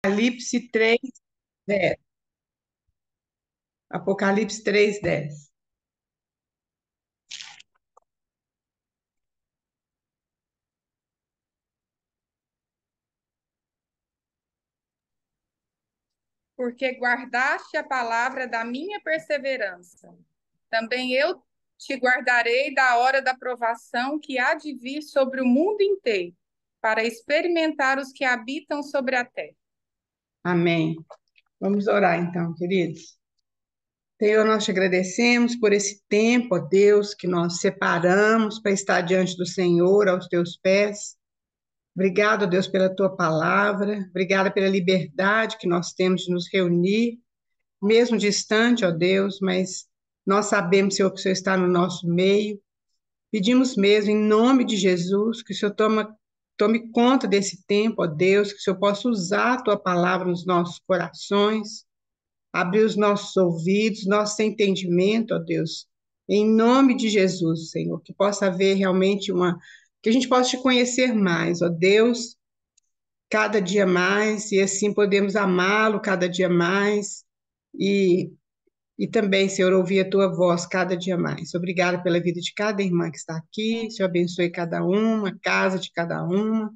Apocalipse 3:10. Apocalipse 3:10. Porque guardaste a palavra da minha perseverança. Também eu te guardarei da hora da provação que há de vir sobre o mundo inteiro, para experimentar os que habitam sobre a terra. Amém. Vamos orar então, queridos. Senhor, nós te agradecemos por esse tempo, ó Deus, que nós separamos para estar diante do Senhor, aos teus pés. Obrigado, ó Deus, pela tua palavra. Obrigada pela liberdade que nós temos de nos reunir, mesmo distante, ó Deus, mas nós sabemos, Senhor, que o Senhor está no nosso meio. Pedimos mesmo, em nome de Jesus, que o Senhor tome conta desse tempo, ó Deus, que o Senhor possa usar a tua palavra nos nossos corações, abrir os nossos ouvidos, nosso entendimento, ó Deus, em nome de Jesus, Senhor, que possa haver realmente que a gente possa te conhecer mais, ó Deus, cada dia mais, e assim podemos amá-lo cada dia mais, e e também, Senhor, ouvir a tua voz cada dia mais. Obrigada pela vida de cada irmã que está aqui. Senhor, abençoe cada uma, a casa de cada uma.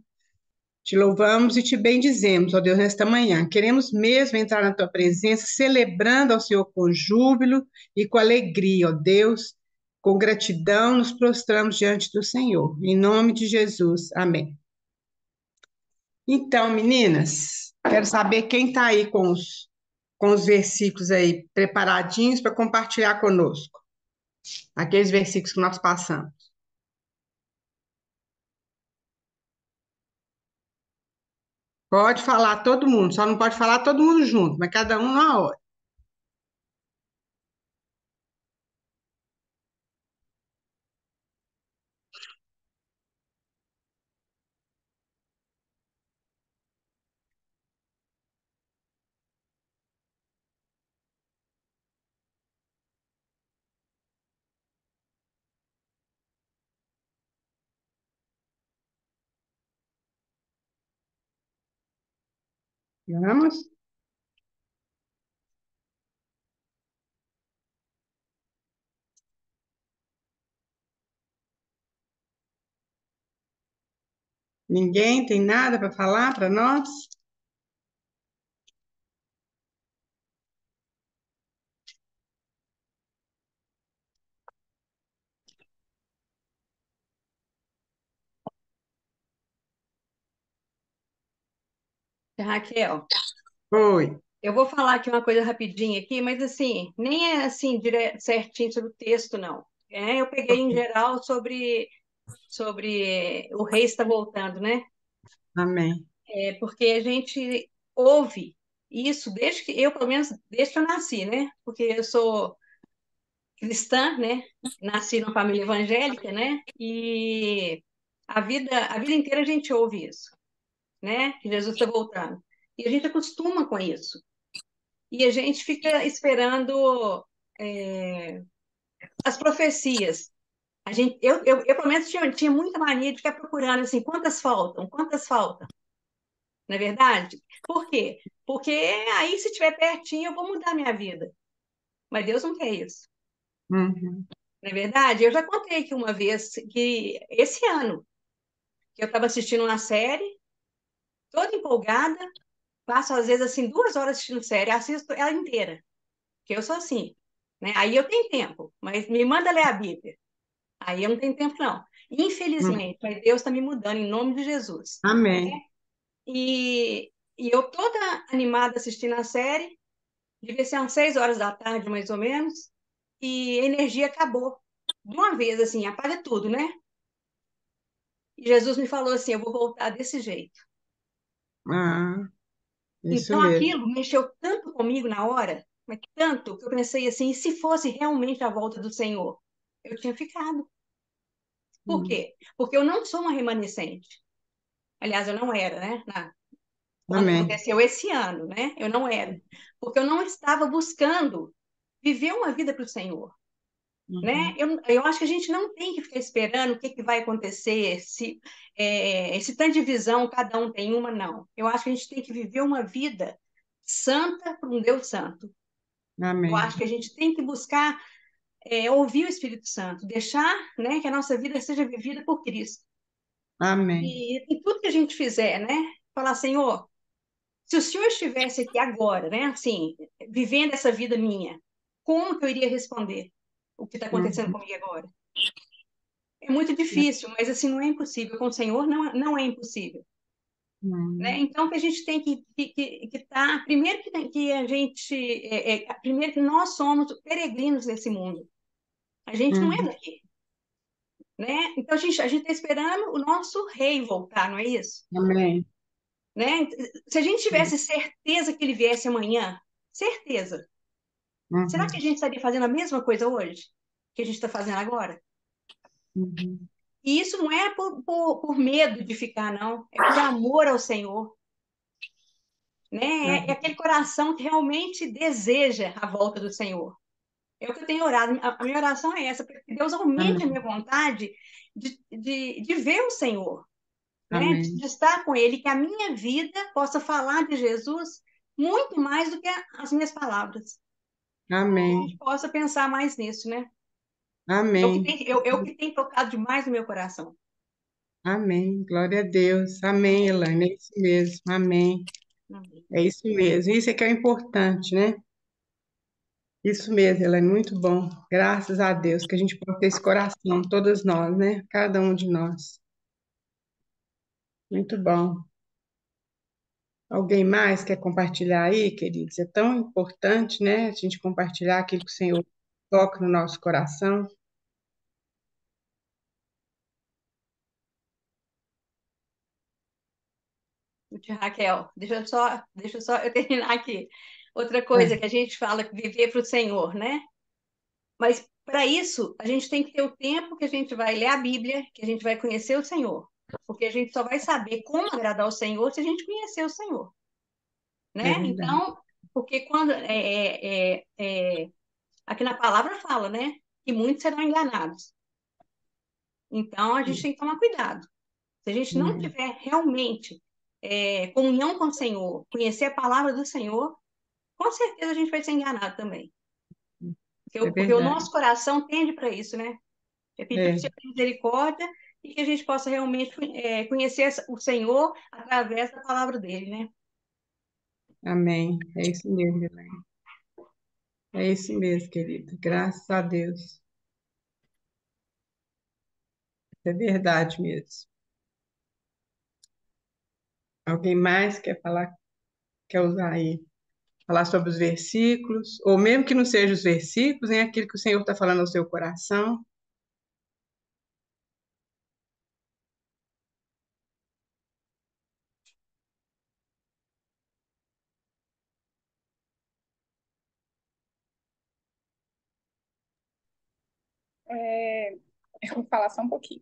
Te louvamos e te bendizemos, ó Deus, nesta manhã. Queremos mesmo entrar na tua presença, celebrando ao Senhor com júbilo e com alegria, ó Deus. Com gratidão, nos prostramos diante do Senhor. Em nome de Jesus. Amém. Então, meninas, quero saber quem está aí com os versículos aí preparadinhos para compartilhar conosco. Aqueles versículos que nós passamos. Pode falar todo mundo, só não pode falar todo mundo junto, mas cada um na hora. Vamos? Ninguém tem nada para falar para nós? Raquel, Oi. eu vou falar aqui uma coisa rapidinho aqui, mas assim, nem é assim certinho sobre o texto, não. Eu peguei em geral sobre o rei está voltando, né? Amém. Porque a gente ouve isso desde que eu, pelo menos, desde que eu nasci, né? Porque eu sou cristã, né? Nasci numa família evangélica, né? E a vida inteira a gente ouve isso, né? Que Jesus está voltando. E a gente acostuma com isso. E a gente fica esperando é, as profecias. Eu, pelo menos, tinha muita mania de ficar procurando assim, quantas faltam, quantas faltam, não é verdade? Por quê? Porque aí, se estiver pertinho, eu vou mudar minha vida. Mas Deus não quer isso, Uhum. não é verdade? Eu já contei que uma vez, que esse ano, que eu estava assistindo uma série, toda empolgada, passo às vezes assim 2 horas assistindo série, assisto ela inteira, que eu sou assim, né? Aí eu tenho tempo, mas me manda ler a Bíblia. Aí eu não tenho tempo, não. Uhum. Infelizmente, mas Deus está me mudando em nome de Jesus. Amém. E eu toda animada assistindo a série, devia ser umas 6 horas da tarde, mais ou menos, e a energia acabou. De uma vez, assim, apaga tudo, né? E Jesus me falou assim: eu vou voltar desse jeito. Ah, isso Então mesmo. aquilo mexeu tanto comigo na hora, mas tanto, que eu pensei assim: e se fosse realmente a volta do Senhor? Eu tinha ficado. Por Hum. quê? Porque eu não sou uma remanescente. Aliás, eu não era, né? Quando Amém. aconteceu esse ano, né? Eu não era, porque eu não estava buscando viver uma vida para o Senhor. né? Uhum. Eu acho que a gente não tem que ficar esperando o que, que vai acontecer, se esse tanto de visão, cada um tem uma, não. Eu acho que a gente tem que viver uma vida santa para um Deus santo. Eu Amém. acho que a gente tem que buscar ouvir o Espírito Santo, deixar, né, que a nossa vida seja vivida por Cristo. Amém. E em tudo que a gente fizer, né, falar, Senhor, se o Senhor estivesse aqui agora, né, assim, vivendo essa vida minha, como que eu iria responder o que está acontecendo Uhum. comigo agora? É muito difícil, mas assim, não é impossível. Com o Senhor não é impossível, né? Uhum. Então, que a gente tem que tá, primeiro que a gente, primeiro que nós somos peregrinos nesse mundo. A gente não é Uhum. daqui, né? Então, a gente está esperando o nosso rei voltar, não é isso? Amém. Né? Se a gente tivesse certeza que ele viesse amanhã, certeza, será Uhum. que a gente estaria fazendo a mesma coisa hoje que a gente está fazendo agora? Uhum. E isso não é por medo de ficar, não. É por amor ao Senhor, né? É Amém. aquele coração que realmente deseja a volta do Senhor. É o que eu tenho orado. A minha oração é essa, para que Deus aumente a Amém. minha vontade de ver o Senhor, né? De Amém. estar com Ele, que a minha vida possa falar de Jesus muito mais do que as minhas palavras. Que a gente Amém. possa pensar mais nisso, né? Amém. É o que tem tocado demais no meu coração. Amém. Glória a Deus. Amém, Elaine. É isso mesmo. Amém. Amém. É isso mesmo. Isso é que é importante, né? Isso mesmo, Elaine. Muito bom. Graças a Deus que a gente pode ter esse coração, todas nós, né? Cada um de nós. Muito bom. Alguém mais quer compartilhar aí, queridos? É tão importante, né? A gente compartilhar aquilo que o Senhor toca no nosso coração. Tia Raquel, deixa só eu terminar aqui. Outra Ah, coisa que a gente fala que viver para o Senhor, né? Mas para isso, a gente tem que ter o tempo que a gente vai ler a Bíblia, que a gente vai conhecer o Senhor. Porque a gente só vai saber como agradar o Senhor se a gente conhecer o Senhor, é né? verdade. Então, porque quando aqui na palavra fala, né? Que muitos serão enganados. Então, a gente tem que tomar cuidado. Se a gente não Uhum. tiver realmente comunhão com o Senhor, conhecer a palavra do Senhor, com certeza a gente vai ser enganado também. É Porque o verdade. nosso coração tende para isso, né? É pedir para o É, Senhor misericórdia e que a gente possa realmente conhecer o Senhor através da palavra dele, né? amém. É isso mesmo, Elaine. É isso mesmo, querida. Graças a Deus. É verdade mesmo. Alguém mais quer falar, quer usar aí, falar sobre os versículos, ou mesmo que não sejam os versículos, nem aquilo que o Senhor está falando ao seu coração. É, eu vou falar só um pouquinho,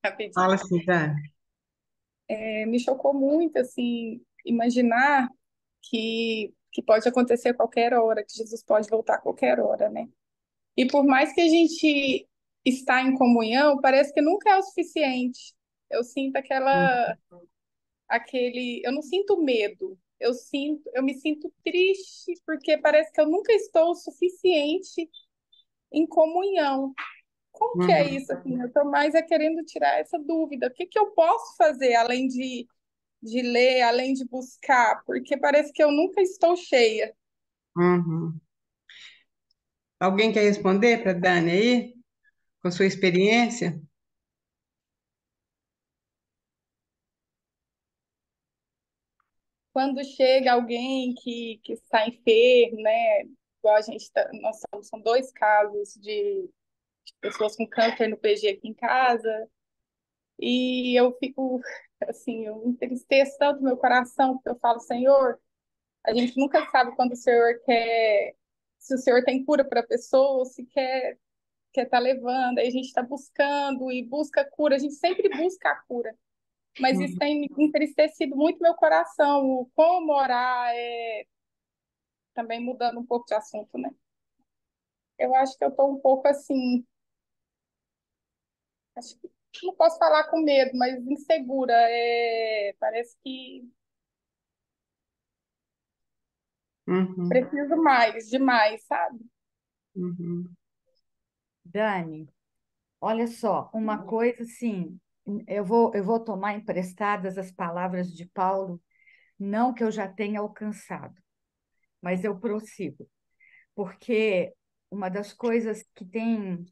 rapidinho. Fala assim, Dani. Me chocou muito, assim, imaginar que pode acontecer a qualquer hora, que Jesus pode voltar a qualquer hora, né? E por mais que a gente está em comunhão, parece que nunca é o suficiente. Eu sinto eu não sinto medo, eu me sinto triste porque parece que eu nunca estou o suficiente em comunhão. Como que é Uhum, isso? Assim, eu estou mais querendo tirar essa dúvida. O que que eu posso fazer além de ler, além de buscar? Porque parece que eu nunca estou cheia. uhum. Alguém quer responder para Dani aí, com sua experiência? Quando chega alguém que está enfermo, né? Igual nós são dois casos de pessoas com câncer no PG aqui em casa, e eu fico, assim, eu entristeço tanto meu coração, porque eu falo, Senhor, a gente nunca sabe quando o Senhor quer, se o Senhor tem cura para a pessoa, ou se quer estar levando, aí a gente está buscando e busca a cura, a gente sempre busca a cura. Mas isso Uhum, tem entristecido muito meu coração, o como orar, também mudando um pouco de assunto, né? Eu acho que eu estou um pouco assim, acho que não posso falar com medo, mas insegura. Parece que Uhum, preciso mais, demais, sabe? uhum, Dani, olha só, uma coisa assim, eu vou tomar emprestadas as palavras de Paulo, não que eu já tenha alcançado, mas eu prossigo, porque uma das coisas que tem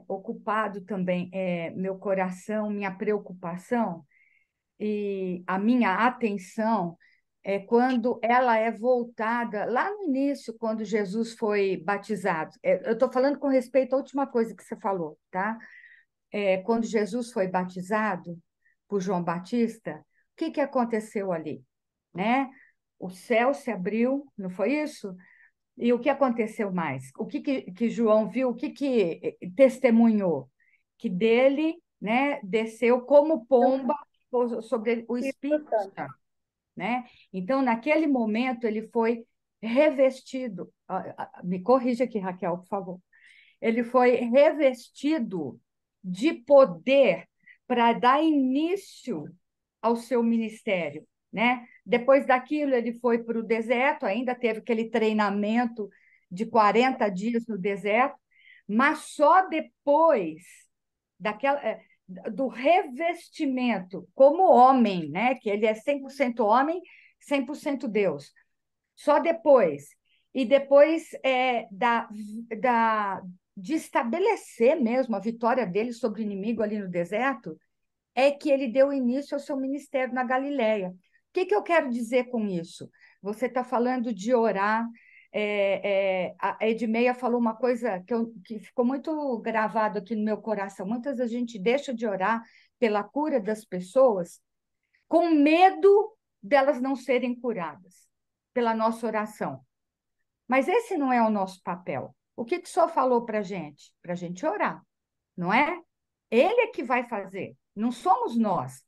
ocupado também meu coração, minha preocupação e a minha atenção é quando ela é voltada lá no início, quando Jesus foi batizado. Eu estou falando com respeito à última coisa que você falou, tá? Quando Jesus foi batizado por João Batista, o que que aconteceu ali, né? O céu se abriu, não foi isso? E o que aconteceu mais? O que João viu? O que testemunhou? Que dele, né, desceu como pomba sobre o Espírito Espírito Santo. Santo, né? Então, naquele momento, ele foi revestido. Me corrija aqui, Raquel, por favor. Ele foi revestido de poder para dar início ao seu ministério, né? Depois daquilo, ele foi para o deserto, ainda teve aquele treinamento de 40 dias no deserto, mas só depois daquela, do revestimento como homem, né? Que ele é 100% homem, 100% Deus. Só depois. E depois de estabelecer mesmo a vitória dele sobre o inimigo ali no deserto, é que ele deu início ao seu ministério na Galileia. O que que eu quero dizer com isso? Você está falando de orar. A Edmeia falou uma coisa que ficou muito gravado aqui no meu coração. Muitas vezes a gente deixa de orar pela cura das pessoas com medo delas não serem curadas pela nossa oração. Mas esse não é o nosso papel. O que que o senhor falou para a gente? Para a gente orar, não é? Ele é que vai fazer, não somos nós.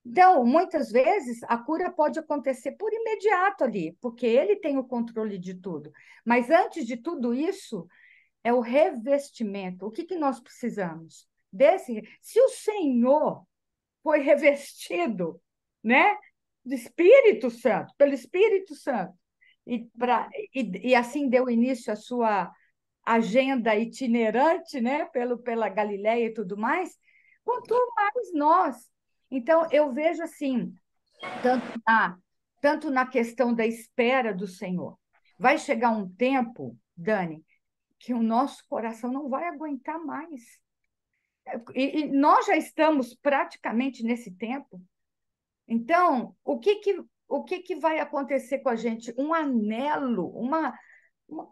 Então, muitas vezes, a cura pode acontecer por imediato ali, porque ele tem o controle de tudo. Mas antes de tudo isso, é o revestimento. O que que nós precisamos? Se o Senhor foi revestido, né, do Espírito Santo, pelo Espírito Santo, e assim deu início à sua agenda itinerante, né, pela Galileia e tudo mais, quanto mais nós. Então, eu vejo assim, tanto na questão da espera do Senhor. Vai chegar um tempo, Dani, que o nosso coração não vai aguentar mais. E nós já estamos praticamente nesse tempo. Então, o que que vai acontecer com a gente? Um anelo, uma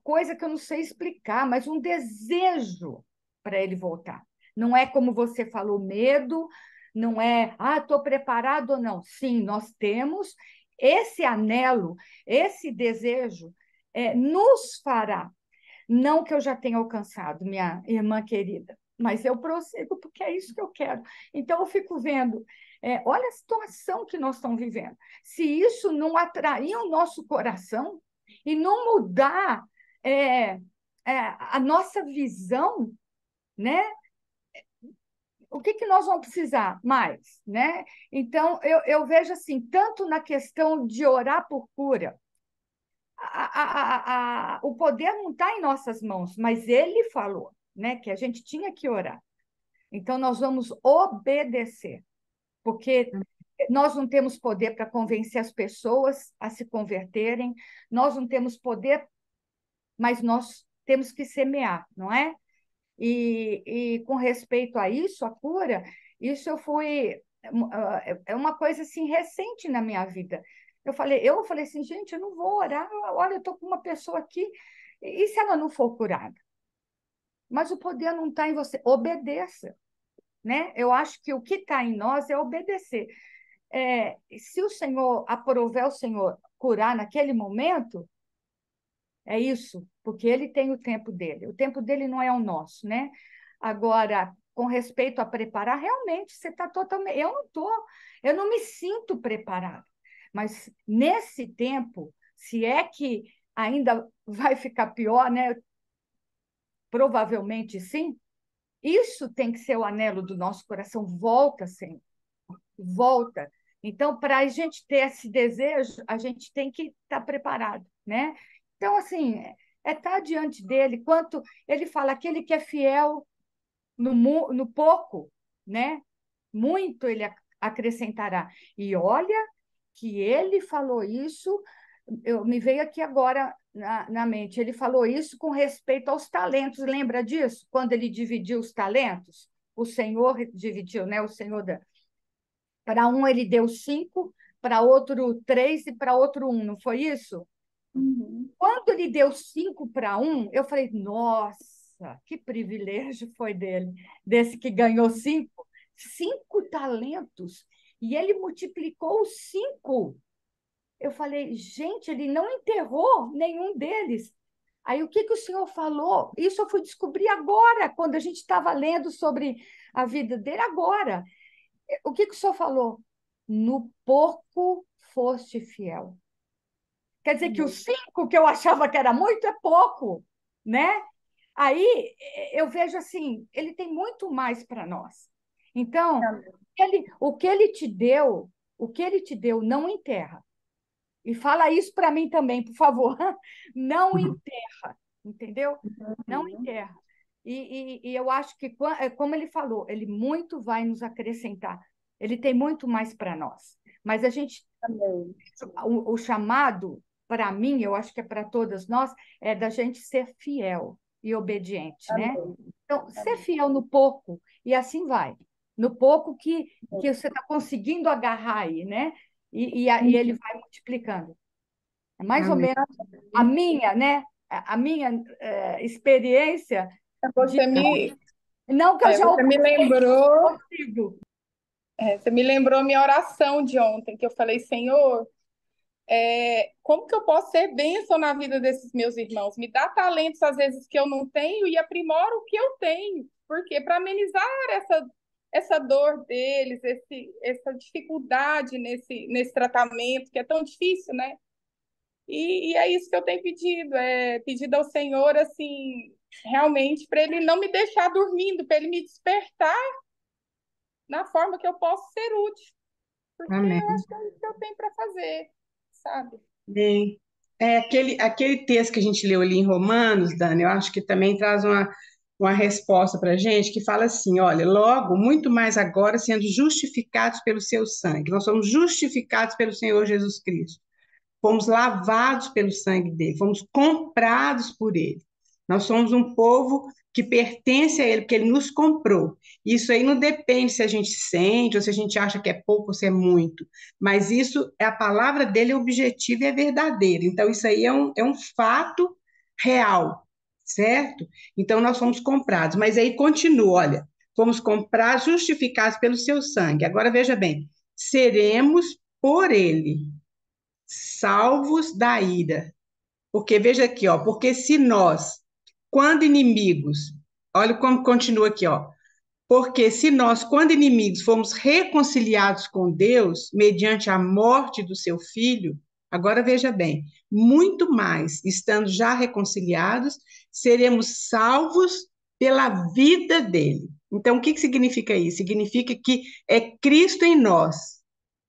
coisa que eu não sei explicar, mas um desejo para ele voltar. Não é como você falou, medo, não é, estou preparado ou não. Sim, nós temos esse anelo, esse desejo, nos fará. Não que eu já tenha alcançado, minha irmã querida, mas eu prossigo porque é isso que eu quero. Então, eu fico vendo, olha a situação que nós estamos vivendo. Se isso não atrair o nosso coração e não mudar é, a nossa visão, né? O que que nós vamos precisar mais, né? Então, eu vejo assim, tanto na questão de orar por cura, o poder não está em nossas mãos, mas ele falou, né, que a gente tinha que orar. Então, nós vamos obedecer, porque nós não temos poder para convencer as pessoas a se converterem, nós não temos poder, mas nós temos que semear, não é? E com respeito a isso, a cura, isso é uma coisa assim recente na minha vida. Eu falei assim, gente, eu não vou orar. Olha, eu estou com uma pessoa aqui, e se ela não for curada? Mas o poder não está em você. Obedeça, né? Eu acho que o que está em nós é obedecer. Se o Senhor aprover o Senhor curar naquele momento, é isso, porque ele tem o tempo dele. O tempo dele não é o nosso, né? Agora, com respeito a preparar, realmente você está totalmente. Eu não estou, eu não me sinto preparada. Mas nesse tempo, se é que ainda vai ficar pior, né? provavelmente sim. Isso tem que ser o anelo do nosso coração. Volta, Senhor, volta. Então, para a gente ter esse desejo, a gente tem que estar preparado, né? Então, assim, estar diante dele, quanto ele fala, aquele que é fiel no pouco, né? Muito ele acrescentará. E olha que ele falou isso, me veio aqui agora na mente, ele falou isso com respeito aos talentos, lembra disso? Quando ele dividiu os talentos, o Senhor dividiu, né? O Senhor para um ele deu 5, para outro 3 e para outro 1, não foi isso? Uhum. Quando ele deu 5 para um, eu falei, nossa, que privilégio foi dele, desse que ganhou 5 talentos, e ele multiplicou os 5. Eu falei, gente, ele não enterrou nenhum deles. Aí o que o senhor falou? Isso eu fui descobrir agora, quando a gente estava lendo sobre a vida dele, agora. O que o senhor falou? No pouco foste fiel. Quer dizer que os 5 que eu achava que era muito é pouco, né? Aí eu vejo assim, ele tem muito mais para nós. Então, o que ele te deu, não enterra. E fala isso para mim também, por favor. Não enterra, entendeu? Não enterra. E eu acho que, como ele falou, ele muito vai nos acrescentar. Ele tem muito mais para nós. Mas a gente, Amém. o chamado, para mim, eu acho que é para todas nós, é da gente ser fiel e obediente, né? Amém. Então, ser fiel no pouco, e assim vai. No pouco que você está conseguindo agarrar aí, né? E ele vai multiplicando. É mais ou Amém. menos a minha, né? A minha experiência de Você me, não que eu já você me lembrou, consigo. você me lembrou minha oração de ontem, que eu falei, Senhor, como que eu posso ser bênção na vida desses meus irmãos? Me dá talentos, às vezes, que eu não tenho e aprimora o que eu tenho. Por quê? Para amenizar essa dor deles, essa dificuldade nesse tratamento, que é tão difícil, né? E é isso que eu tenho pedido ao Senhor, assim, realmente, para Ele não me deixar dormindo, para Ele me despertar na forma que eu posso ser útil, porque Amém. eu acho que é isso que eu tenho para fazer, sabe? Bem, aquele texto que a gente leu ali em Romanos, Dani, eu acho que também traz uma resposta para a gente que fala assim: olha, logo, muito mais agora, sendo justificados pelo seu sangue. Nós somos justificados pelo Senhor Jesus Cristo. Fomos lavados pelo sangue dele, fomos comprados por ele. Nós somos um povo que pertence a ele, porque ele nos comprou. Isso aí não depende se a gente sente, ou se a gente acha que é pouco ou se é muito, mas isso é a palavra dele, é objetiva e é verdadeira. Então, isso aí é um fato real, certo? Então, nós fomos comprados. Mas aí continua, olha, fomos comprados, justificados pelo seu sangue. Agora, veja bem, seremos por ele salvos da ira. Porque veja aqui, ó, porque se nós, quando inimigos, olha como continua aqui, ó. Porque se nós, quando inimigos, fomos reconciliados com Deus mediante a morte do seu filho, agora veja bem, muito mais, estando já reconciliados, seremos salvos pela vida dele. Então, o que significa isso? Significa que é Cristo em nós,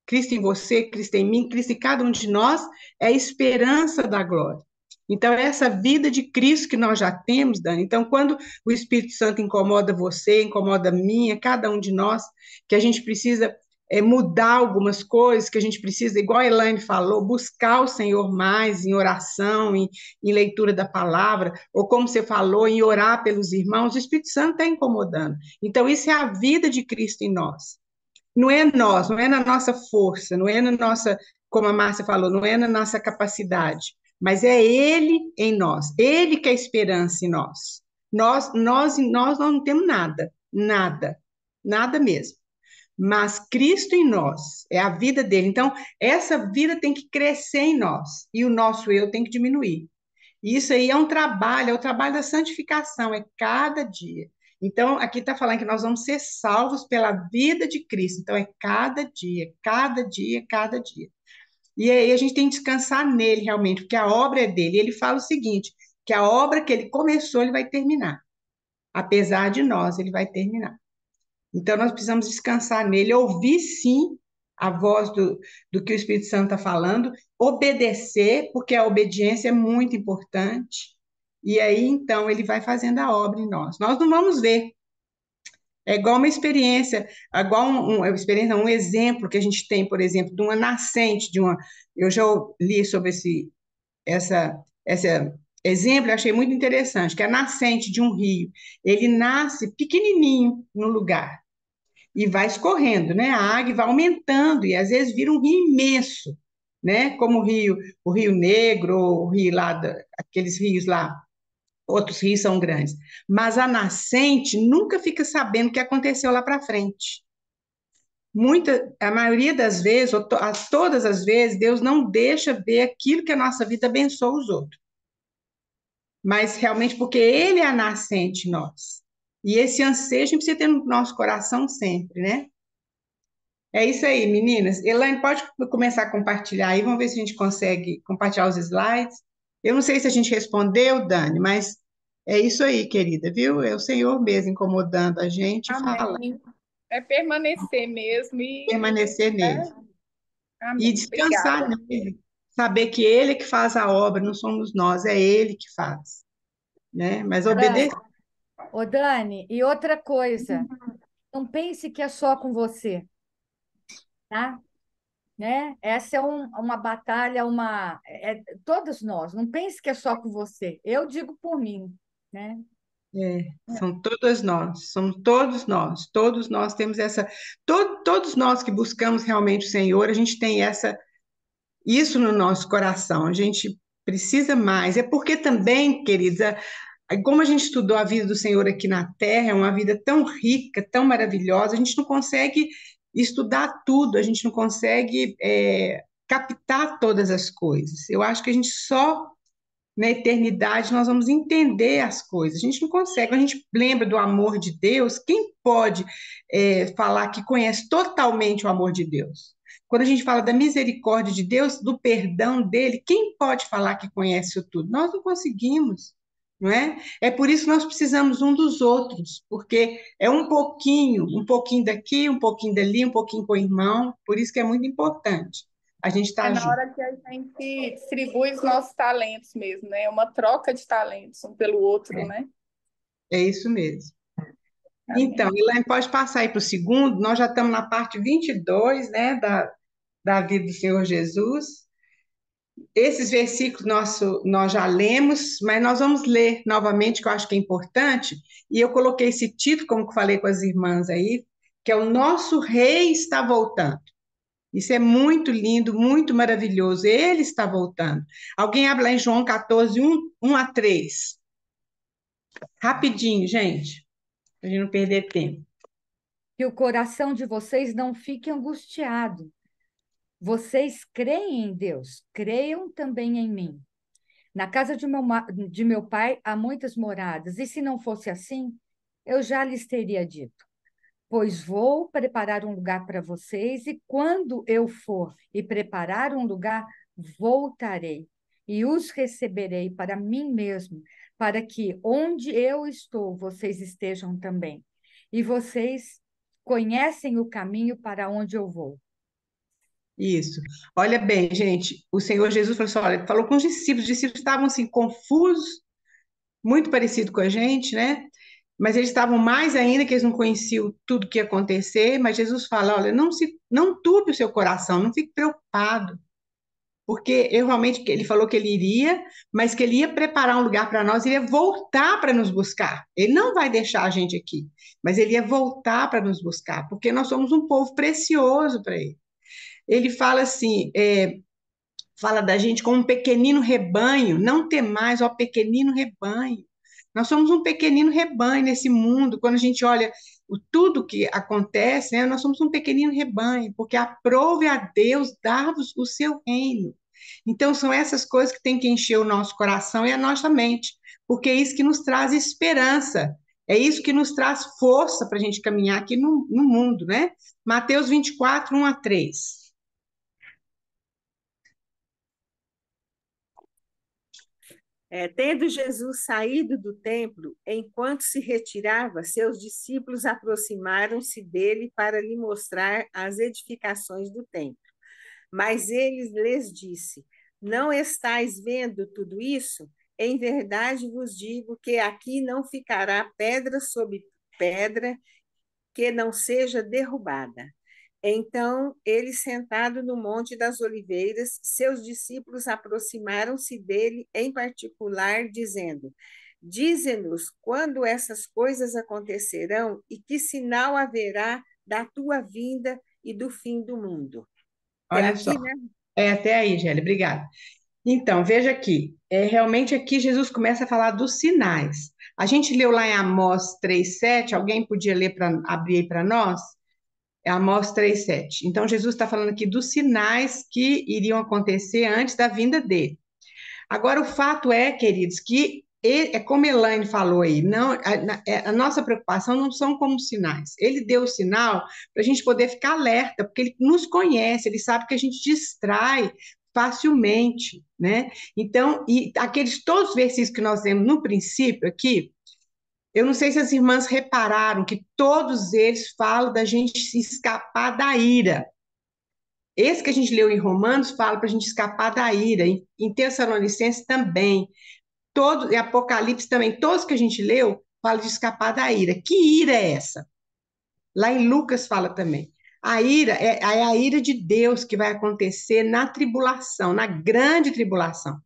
Cristo em você, Cristo em mim, Cristo em cada um de nós, é a esperança da glória. Então, é essa vida de Cristo que nós já temos, Dani. Então, quando o Espírito Santo incomoda você, incomoda a mim, cada um de nós, que a gente precisa mudar algumas coisas, que a gente precisa, igual a Elaine falou, buscar o Senhor mais em oração, em leitura da palavra, ou como você falou, em orar pelos irmãos, o Espírito Santo está incomodando. Então, isso é a vida de Cristo em nós. Não é nós, não é na nossa força, não é na nossa, como a Márcia falou, não é na nossa capacidade, mas é Ele em nós, Ele que é a esperança em nós. Nós não temos nada, nada, nada mesmo. Mas Cristo em nós, é a vida dele. Então, essa vida tem que crescer em nós, e o nosso eu tem que diminuir. Isso aí é o trabalho da santificação, é cada dia. Então, aqui está falando que nós vamos ser salvos pela vida de Cristo. Então, é cada dia, cada dia, cada dia. E aí a gente tem que descansar nele realmente, porque a obra é dele. E ele fala o seguinte, que a obra que ele começou, ele vai terminar. apesar de nós, ele vai terminar. Então, nós precisamos descansar nele, ouvir sim a voz do que o Espírito Santo está falando, obedecer, porque a obediência é muito importante, e aí, então, ele vai fazendo a obra em nós. Nós não vamos ver. É igual uma experiência, é igual um exemplo que a gente tem, por exemplo, de uma nascente, eu já li sobre esse exemplo, eu achei muito interessante, que é a nascente de um rio. Ele nasce pequenininho no lugar e vai escorrendo, né? A água vai aumentando e às vezes vira um rio imenso, né? Como o Rio Negro, o rio lá, aqueles rios lá, outros rios são grandes. Mas a nascente nunca fica sabendo o que aconteceu lá para frente. A maioria das vezes, todas as vezes, Deus não deixa ver aquilo que a nossa vida abençoa os outros. Mas realmente porque Ele é a nascente em nós. E esse ansejo a gente precisa ter no nosso coração sempre, né? É isso aí, meninas. Elaine, pode começar a compartilhar aí, vamos ver se a gente consegue compartilhar os slides. Eu não sei se a gente respondeu, Dani, mas é isso aí, querida, viu? É o Senhor mesmo incomodando a gente e falando, Amém. É permanecer mesmo permanecer nele. né? E Amém. descansar Obrigada. nele. Saber que Ele é que faz a obra, não somos nós, é Ele que faz, né? Mas Dani, obedecer. ô Dani, e outra coisa, não pense que é só com você, tá? Né? Essa é uma batalha, todos nós. Não pense que é só com você. Eu digo por mim, né? São todas nós, somos todos nós temos todos nós que buscamos realmente o Senhor, a gente tem isso no nosso coração, a gente precisa mais. É porque também, queridos, como a gente estudou a vida do Senhor aqui na Terra, é uma vida tão rica, tão maravilhosa, a gente não consegue estudar tudo, a gente não consegue captar todas as coisas. Eu acho que a gente só na eternidade nós vamos entender as coisas. A gente não consegue, quando a gente lembra do amor de Deus, quem pode falar que conhece totalmente o amor de Deus? Quando a gente fala da misericórdia de Deus, do perdão dele, quem pode falar que conhece isso tudo? Nós não conseguimos, não é? É por isso que nós precisamos um dos outros, porque é um pouquinho daqui, um pouquinho dali, um pouquinho com o irmão, por isso que é muito importante a gente É estar na junto. hora que a gente distribui os nossos talentos mesmo, né? Uma troca de talentos um pelo outro, né? É isso mesmo. Então, Amém. Elaine, pode passar aí para o segundo, nós já estamos na parte 22, né, da vida do Senhor Jesus. Esses versículos nós já lemos, mas nós vamos ler novamente, que eu acho que é importante, e eu coloquei esse título, como que falei com as irmãs aí, que é o Nosso Rei está voltando. Isso é muito lindo, muito maravilhoso, ele está voltando. Alguém abre lá em João 14, 1 a 3. Rapidinho, gente, para a gente não perder tempo. Que o coração de vocês não fique angustiado. Vocês creem em Deus, creiam também em mim. Na casa de meu pai há muitas moradas, e se não fosse assim, eu já lhes teria dito. Pois vou preparar um lugar para vocês, e quando eu for e preparar um lugar, voltarei e os receberei para mim mesmo, para que onde eu estou, vocês estejam também. E vocês conhecem o caminho para onde eu vou. Isso. Olha bem, gente, o Senhor Jesus falou assim, olha, falou com os discípulos estavam assim confusos, muito parecido com a gente, né? Mas eles estavam mais ainda que eles não conheciam tudo que ia acontecer, mas Jesus fala, olha, não turbe o seu coração, não fique preocupado, porque eu realmente ele falou que ele iria, mas que ele ia preparar um lugar para nós, ele ia voltar para nos buscar. Ele não vai deixar a gente aqui, mas ele ia voltar para nos buscar, porque nós somos um povo precioso para ele. Ele fala assim, fala da gente como um pequenino rebanho, não temais, ó pequenino rebanho. Nós somos um pequenino rebanho nesse mundo, quando a gente olha tudo que acontece, né, nós somos um pequenino rebanho, porque aprove a Deus dar-vos o seu reino. Então, são essas coisas que tem que encher o nosso coração e a nossa mente, porque é isso que nos traz esperança, é isso que nos traz força para a gente caminhar aqui no mundo, né? Mateus 24, 1 a 3. Tendo Jesus saído do templo, enquanto se retirava, seus discípulos aproximaram-se dele para lhe mostrar as edificações do templo. Mas ele lhes disse: Não estáis vendo tudo isso? Em verdade vos digo que aqui não ficará pedra sobre pedra que não seja derrubada. Então, ele sentado no Monte das Oliveiras, seus discípulos aproximaram-se dele em particular, dizendo: Dize-nos quando essas coisas acontecerão e que sinal haverá da tua vinda e do fim do mundo. Até Olha só. aqui, né? Até aí, Gélia, obrigada. Então, veja aqui, realmente aqui Jesus começa a falar dos sinais. A gente leu lá em Amós 3:7. Alguém podia ler para abrir aí para nós? É Amós 3:7. Então, Jesus está falando aqui dos sinais que iriam acontecer antes da vinda dele. Agora, o fato é, queridos, que é como Elaine falou aí, não, a nossa preocupação não são como sinais. Ele deu o sinal para a gente poder ficar alerta, porque ele nos conhece, ele sabe que a gente distrai facilmente, né? Então, e aqueles todos os versículos que nós temos no princípio aqui, eu não sei se as irmãs repararam que todos eles falam da gente se escapar da ira. Esse que a gente leu em Romanos fala para a gente escapar da ira, em Tessalonicenses também, todo, em Apocalipse também, todos que a gente leu fala de escapar da ira. Que ira é essa? Lá em Lucas fala também. A ira é a ira de Deus que vai acontecer na tribulação, na grande tribulação.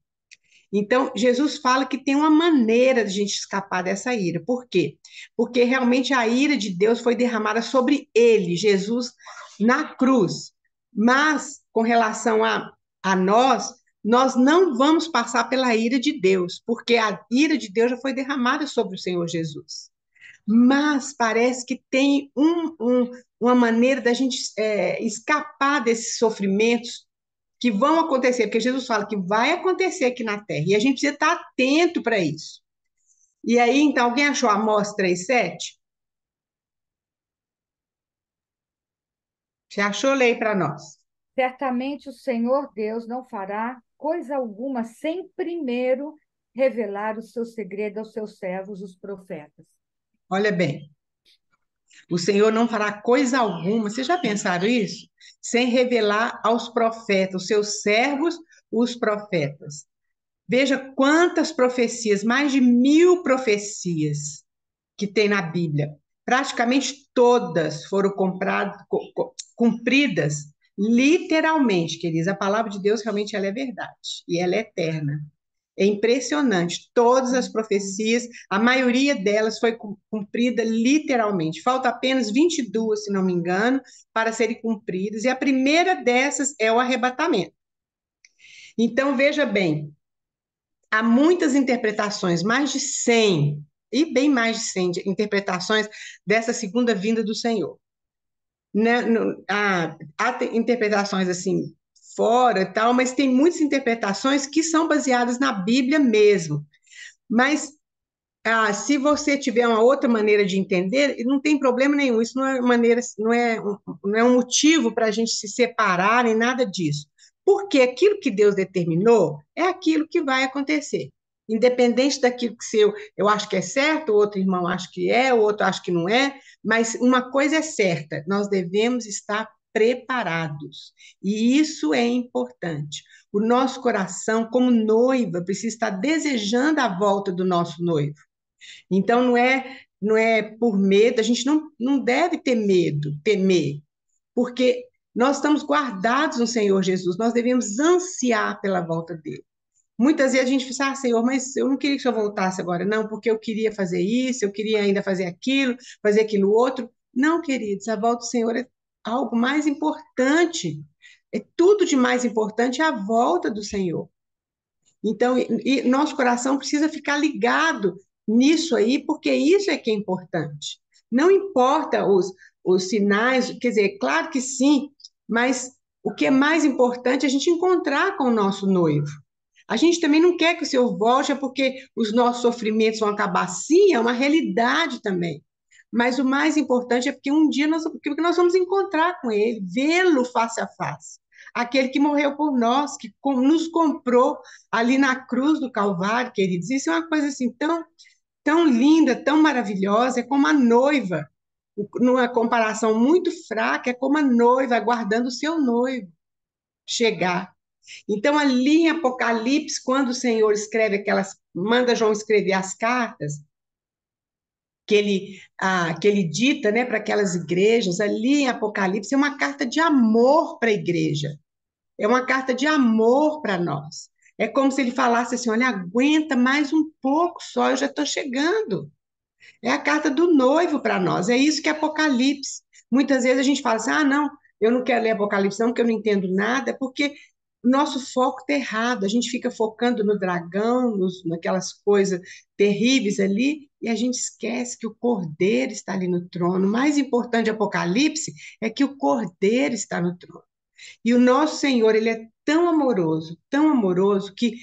Então, Jesus fala que tem uma maneira de a gente escapar dessa ira. Por quê? Porque realmente a ira de Deus foi derramada sobre ele, Jesus, na cruz. Mas, com relação a nós não vamos passar pela ira de Deus, porque a ira de Deus já foi derramada sobre o Senhor Jesus. Mas parece que tem uma maneira da gente escapar desses sofrimentos que vão acontecer, porque Jesus fala que vai acontecer aqui na Terra, e a gente precisa estar atento para isso. E aí, então, alguém achou Amós 3:7? Você achou? Lei para nós. Certamente o Senhor Deus não fará coisa alguma sem primeiro revelar o seu segredo aos seus servos, os profetas. Olha bem, o Senhor não fará coisa alguma, vocês já pensaram isso? Sem revelar aos profetas, os seus servos, os profetas. Veja quantas profecias, mais de 1000 profecias que tem na Bíblia. Praticamente todas foram cumpridas literalmente, queridos. A palavra de Deus realmente ela é verdade e ela é eterna. É impressionante. Todas as profecias, a maioria delas foi cumprida literalmente. Falta apenas 22, se não me engano, para serem cumpridas. E a primeira dessas é o arrebatamento. Então, veja bem, há muitas interpretações, mais de 100, e bem mais de 100 interpretações dessa segunda vinda do Senhor. Né? Há interpretações assim fora e tal, mas tem muitas interpretações que são baseadas na Bíblia mesmo. Mas se você tiver uma outra maneira de entender, não tem problema nenhum. Isso não é maneira, não é um motivo para a gente se separar nem nada disso. Porque aquilo que Deus determinou é aquilo que vai acontecer. Independente daquilo que eu acho que é certo, o outro irmão acha que é, o outro acha que não é, mas uma coisa é certa, nós devemos estar preparados. E isso é importante. O nosso coração, como noiva, precisa estar desejando a volta do nosso noivo. Então, não é por medo, a gente não deve ter medo, temer, porque nós estamos guardados no Senhor Jesus, nós devemos ansiar pela volta dele. Muitas vezes a gente pensa, Senhor, mas eu não queria que o Senhor voltasse agora, não, porque eu queria fazer isso, eu queria ainda fazer aquilo outro. Não, queridos, a volta do Senhor é algo mais importante, é tudo de mais importante a volta do Senhor. Então, e nosso coração precisa ficar ligado nisso aí, porque isso é que é importante. Não importa os sinais, quer dizer, claro que sim, mas o que é mais importante é a gente encontrar com o nosso noivo. A gente também não quer que o Senhor volte, porque os nossos sofrimentos vão acabar. Sim, é uma realidade também. Mas o mais importante é porque um dia porque nós vamos encontrar com Ele, vê-lo face a face. aquele que morreu por nós, que nos comprou ali na cruz do Calvário, queridos. Isso é uma coisa assim tão linda, tão maravilhosa, é como a noiva, numa comparação muito fraca, é como a noiva aguardando o seu noivo chegar. Então, ali em Apocalipse, quando o Senhor escreve manda João escrever as cartas, que ele dita, né, para aquelas igrejas, ali em Apocalipse, é uma carta de amor para a igreja, é uma carta de amor para nós. É como se ele falasse assim: olha, aguenta mais um pouco só, eu já estou chegando. É a carta do noivo para nós, é isso que é Apocalipse. Muitas vezes a gente fala assim: ah, não, eu não quero ler Apocalipse, não, porque eu não entendo nada, é porque o nosso foco está errado, a gente fica focando no dragão, naquelas coisas terríveis ali, e a gente esquece que o Cordeiro está ali no trono. O mais importante de Apocalipse é que o Cordeiro está no trono. E o nosso Senhor, ele é tão amoroso, que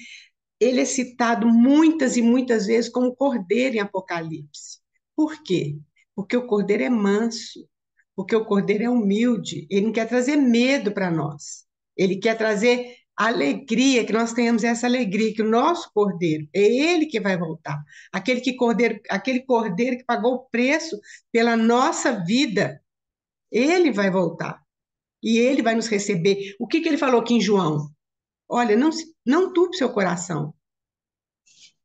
ele é citado muitas e muitas vezes como cordeiro em Apocalipse. Por quê? Porque o cordeiro é manso, porque o cordeiro é humilde, ele não quer trazer medo para nós, ele quer trazer alegria, que nós tenhamos essa alegria, que o nosso cordeiro, é ele que vai voltar, aquele cordeiro que pagou o preço pela nossa vida, ele vai voltar, e ele vai nos receber. O que ele falou aqui em João? Olha, não turbe seu coração,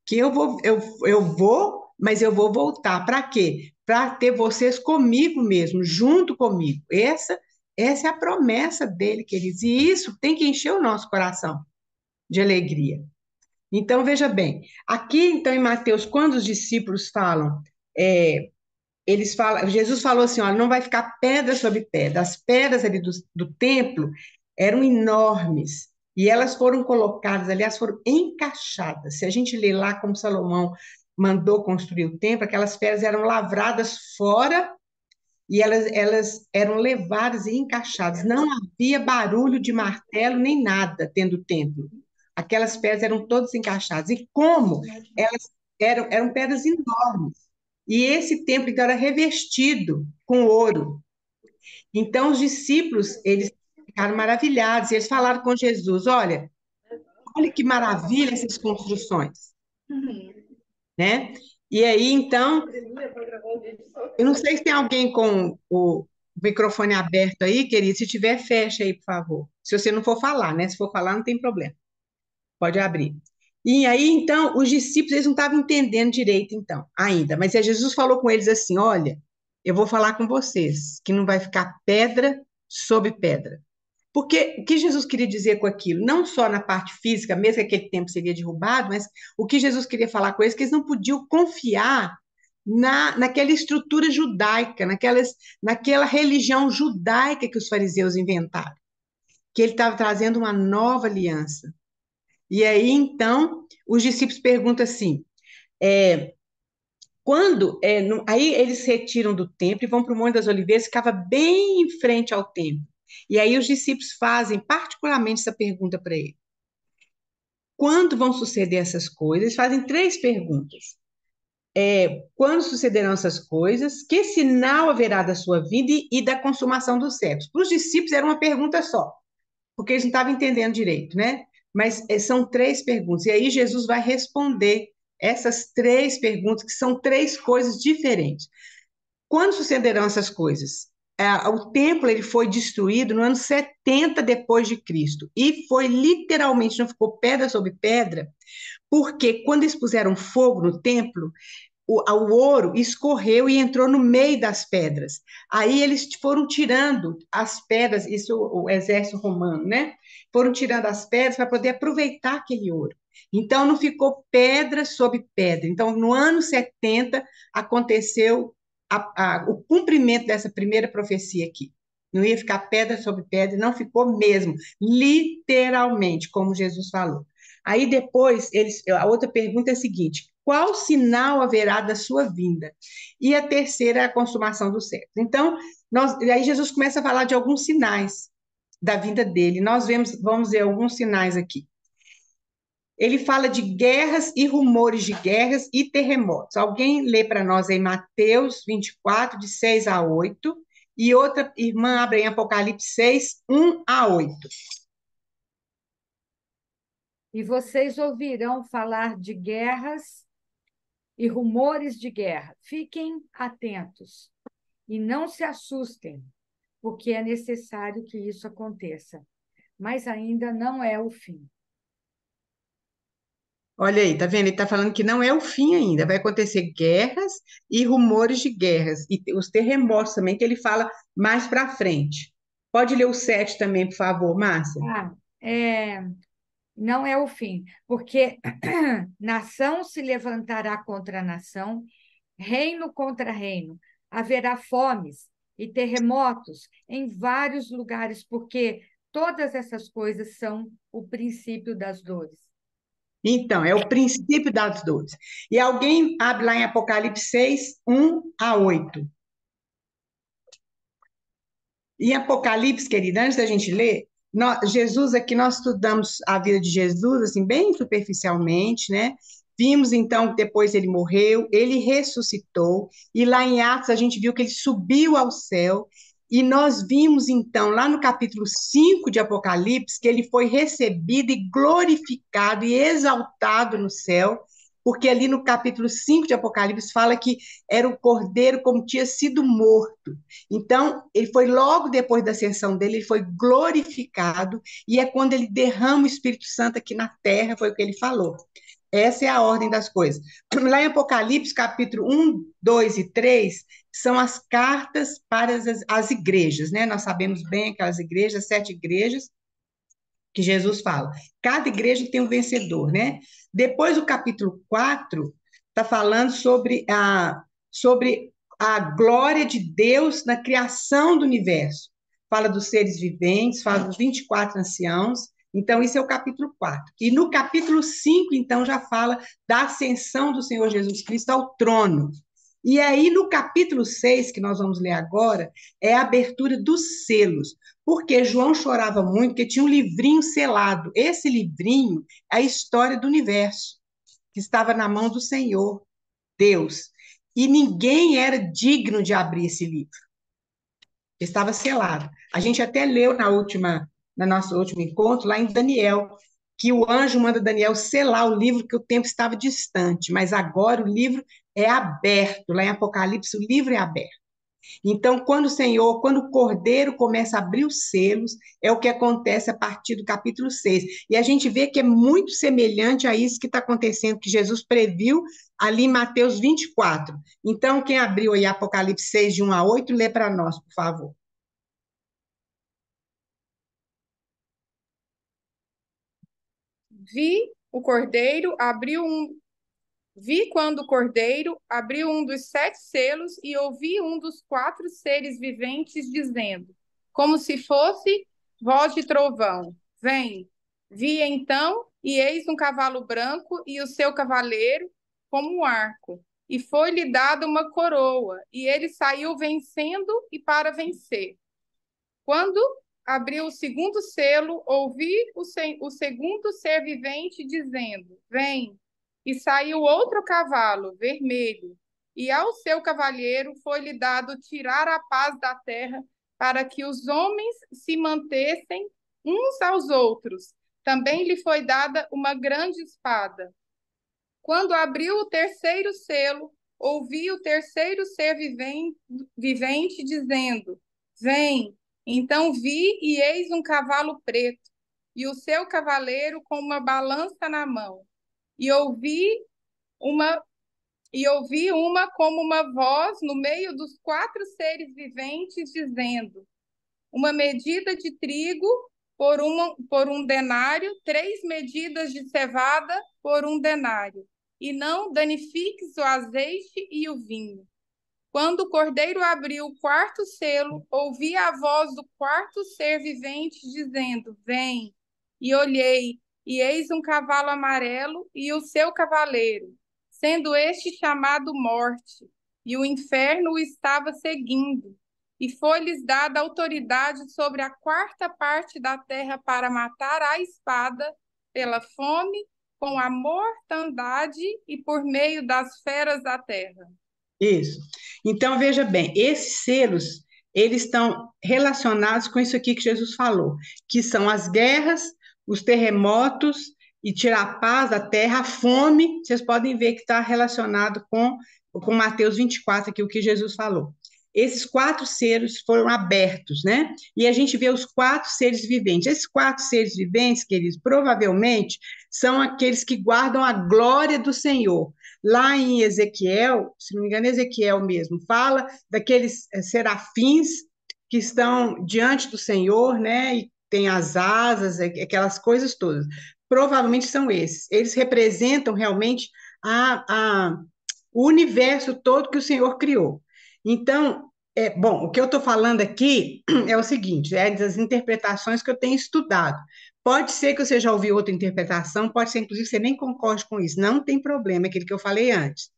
que eu vou, mas eu vou voltar. Para quê? Para ter vocês comigo mesmo, junto comigo. Essa é a promessa dele, queridos. E isso tem que encher o nosso coração de alegria. Então, veja bem, aqui então em Mateus, quando os discípulos falam, é, Jesus falou assim: olha, não vai ficar pedra sobre pedra. As pedras ali do templo eram enormes e elas foram colocadas ali, elas foram encaixadas. Se a gente ler lá como Salomão mandou construir o templo, aquelas pedras eram lavradas fora e elas eram levadas e encaixadas. Não havia barulho de martelo nem nada dentro do templo. Aquelas pedras eram todas encaixadas. E como elas eram pedras enormes. E esse templo então, era revestido com ouro. Então, os discípulos, eles ficaram maravilhados, e eles falaram com Jesus: olha que maravilha essas construções, né? E aí, então, eu não sei se tem alguém com o microfone aberto aí, querido. Se tiver, fecha aí, por favor. Se você não for falar, né? Se for falar, não tem problema. Pode abrir. E aí, então, os discípulos, eles não estavam entendendo direito, então, ainda. Mas aí Jesus falou com eles assim: olha, eu vou falar com vocês, que não vai ficar pedra sobre pedra. Porque o que Jesus queria dizer com aquilo? Não só na parte física, mesmo que aquele templo seria derrubado, mas o que Jesus queria falar com eles, que eles não podiam confiar naquela estrutura judaica, naquela religião judaica que os fariseus inventaram, que ele estava trazendo uma nova aliança. E aí, então, os discípulos perguntam assim, aí eles se retiram do templo e vão para o Monte das Oliveiras, que ficava bem em frente ao templo. E aí os discípulos fazem particularmente essa pergunta para ele. Quando vão suceder essas coisas? Eles fazem 3 perguntas. Quando sucederão essas coisas? Que sinal haverá da sua vida e da consumação dos séculos? Para os discípulos era uma pergunta só, porque eles não estavam entendendo direito, né? Mas são 3 perguntas. E aí Jesus vai responder essas 3 perguntas, que são 3 coisas diferentes. Quando sucederão essas coisas? O templo ele foi destruído no ano 70 depois de Cristo. E foi literalmente, não ficou pedra sobre pedra, porque quando eles puseram fogo no templo, o ouro escorreu e entrou no meio das pedras. Aí eles foram tirando as pedras, isso o exército romano, né? Foram tirando as pedras para poder aproveitar aquele ouro. Então não ficou pedra sobre pedra. Então no ano 70 aconteceu o cumprimento dessa primeira profecia aqui. Não ia ficar pedra sobre pedra, não ficou mesmo, literalmente, como Jesus falou. Aí depois, a outra pergunta é a seguinte: qual sinal haverá da sua vinda? E a terceira é a consumação do século. Então, aí Jesus começa a falar de alguns sinais da vinda dele. Nós vamos ver alguns sinais aqui. Ele fala de guerras e rumores de guerras e terremotos. Alguém lê para nós aí Mateus 24, de 6 a 8, e outra irmã abre em Apocalipse 6, 1 a 8. E vocês ouvirão falar de guerras e rumores de guerra. Fiquem atentos e não se assustem, porque é necessário que isso aconteça, mas ainda não é o fim. Olha aí, tá vendo? Ele tá falando que não é o fim ainda. Vai acontecer guerras e rumores de guerras. E os terremotos também, que ele fala mais para frente. Pode ler o 7 também, por favor, Márcia? Ah, não é o fim, porque nação se levantará contra nação, reino contra reino. Haverá fomes e terremotos em vários lugares, porque todas essas coisas são o princípio das dores. Então, é o princípio das dores. E alguém abre lá em Apocalipse 6, 1 a 8. Em Apocalipse, querida, antes da gente ler, Jesus aqui, nós estudamos a vida de Jesus, assim, bem superficialmente, né? Vimos, então, que depois ele morreu, ele ressuscitou, e lá em Atos a gente viu que ele subiu ao céu, e nós vimos, então, lá no capítulo 5 de Apocalipse, que ele foi recebido e glorificado e exaltado no céu, porque ali no capítulo 5 de Apocalipse fala que era o cordeiro como tinha sido morto. Então, ele foi logo depois da ascensão dele, ele foi glorificado, e é quando ele derrama o Espírito Santo aqui na terra, foi o que ele falou. Essa é a ordem das coisas. Lá em Apocalipse, capítulo 1, 2 e 3, são as cartas para as igrejas, né? Nós sabemos bem aquelas igrejas, 7 igrejas, que Jesus fala. Cada igreja tem um vencedor, né? Depois, o capítulo 4 está falando sobre a glória de Deus na criação do universo. Fala dos seres viventes, fala dos 24 anciãos. Então, isso é o capítulo 4. E no capítulo 5, então, já fala da ascensão do Senhor Jesus Cristo ao trono. E aí, no capítulo 6, que nós vamos ler agora, é a abertura dos selos. Porque João chorava muito, porque tinha um livrinho selado. Esse livrinho é a história do universo, que estava na mão do Senhor, Deus. E ninguém era digno de abrir esse livro. Estava selado. A gente até leu no nosso último encontro, lá em Daniel, que o anjo manda Daniel selar o livro, que o tempo estava distante, mas agora o livro é aberto. Lá em Apocalipse, o livro é aberto. Então, quando o Cordeiro começa a abrir os selos, é o que acontece a partir do capítulo 6. E a gente vê que é muito semelhante a isso que está acontecendo, que Jesus previu ali em Mateus 24. Então, quem abriu aí Apocalipse 6, de 1 a 8, lê para nós, por favor. Vi quando o cordeiro abriu um dos 7 selos e ouvi um dos 4 seres viventes dizendo, como se fosse voz de trovão: Vem. Vi então, e eis um cavalo branco e o seu cavaleiro como um arco. E foi-lhe dada uma coroa, e ele saiu vencendo e para vencer. Quando abriu o segundo selo, ouvi o segundo ser vivente dizendo, Vem. E saiu outro cavalo, vermelho, e ao seu cavalheiro foi-lhe dado tirar a paz da terra para que os homens se mantessem uns aos outros. Também lhe foi dada uma grande espada. Quando abriu o terceiro selo, ouvi o terceiro ser vivente dizendo, Vem. Então vi e eis um cavalo preto, e o seu cavaleiro com uma balança na mão. E uma ouvi uma como uma voz no meio dos 4 seres viventes dizendo: Uma medida de trigo por um denário, 3 medidas de cevada por um denário, e não danifiques o azeite e o vinho. Quando o cordeiro abriu o quarto selo, ouvi a voz do quarto ser vivente dizendo: Vem. E olhei, e eis um cavalo amarelo e o seu cavaleiro, sendo este chamado Morte, e o inferno o estava seguindo. E foi-lhes dada autoridade sobre a 4ª parte da terra para matar à espada, pela fome, com a mortandade e por meio das feras da terra. Isso. Então, veja bem, esses selos, eles estão relacionados com isso aqui que Jesus falou, que são as guerras, os terremotos e tirar a paz da terra, a fome, vocês podem ver que está relacionado com Mateus 24, aqui o que Jesus falou. Esses 4 seres foram abertos, né? E a gente vê os 4 seres viventes. Esses 4 seres viventes, queridos, provavelmente são aqueles que guardam a glória do Senhor. Lá em Ezequiel, se não me engano, Ezequiel mesmo, fala daqueles serafins que estão diante do Senhor, né? E tem as asas, aquelas coisas todas. Provavelmente são esses. Eles representam realmente o universo todo que o Senhor criou. Então, bom, o que eu estou falando aqui é o seguinte, é das interpretações que eu tenho estudado. Pode ser que você já ouviu outra interpretação, pode ser, inclusive, que você nem concorde com isso. Não tem problema, é aquilo que eu falei antes.